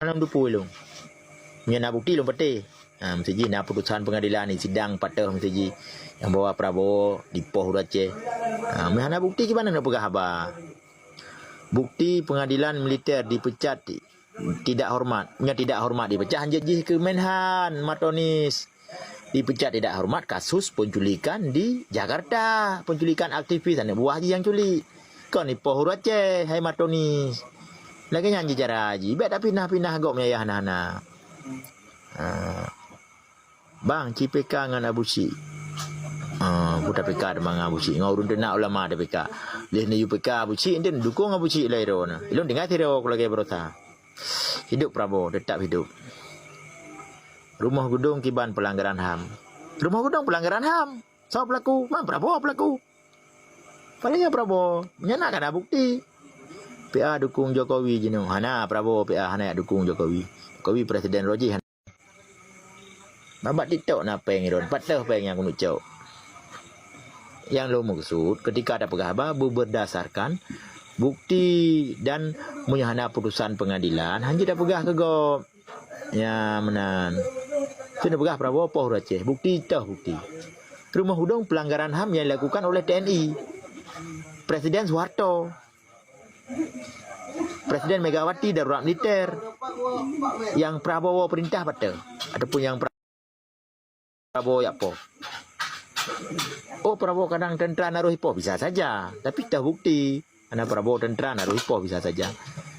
Dalam dupu lu. Punya nak bukti lu peti. Mesti ji nak putusan pengadilan ni sidang patah mesti ji yang bawa Prabowo di Poh Aceh. Mana bukti gimana nak pegah apa? Bukti pengadilan militer dipecat tidak hormat. Nya tidak hormat dipecah janji ke Menhan Matonis. Dipecat tidak hormat kasus penculikan di Jakarta, penculikan aktivis anak buah yang culik. Kau ni Poh Aceh, hai Matonis. Lagi nyanyi cara haji, bet tapi pindah-pindah gok menyayah anak-anak. Bang, CPK dengan Abu Syik. Putar PK dengan Abu Syik. Ngau runde nak ulama ada PK. Lih ni UPK Abu Syik, dia dukung Abu Syik lah itu. Ilun dengar tiro kalau kaya berusaha. Hidup Prabowo, tetap hidup. Rumah gedung kiban pelanggaran HAM. Rumah gedung pelanggaran HAM. Siapa pelaku? Prabowo pelaku. Palingnya Prabowo. Menyenak ada bukti. PA dukung Jokowi jenuh. Hana Prabowo PA hana dukung Jokowi. Jokowi Presiden Roji. Babat TikTok nak peng iron. Patah peng yang kunut cok. Yang lo maksud ketika ada pegawai berdasarkan bukti dan menyahana putusan pengadilan hanya dah pegah ke go. Ya menan. Sudah pegah Prabowo Poh Aceh. Bukti tahu bukti. Rumah hudung pelanggaran HAM yang dilakukan oleh TNI. Presiden Soeharto. Presiden Megawati darurat militer. Yang Prabowo perintah patah. Ataupun yang Prabowo ya po. Oh Prabowo kadang tentera naruh hipoh bisa saja. Tapi tak bukti. Anak Prabowo tentera naruh hipoh bisa saja.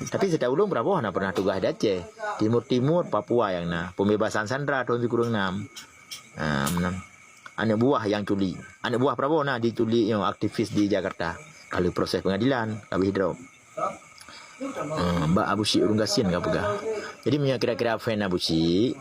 Tapi sedahulu Prabowo hanya pernah tugas di Aceh. Timur-timur Papua yang nah. Pembebasan sandera tahun 2006. Anak buah yang culi. Anak buah Prabowo nah diculi yang aktivis di Jakarta. Kalau proses pengadilan. Habis drop. Mbak Abu Syik urung gasin kau pegah. Jadi punya kira-kira fan Abu Syik.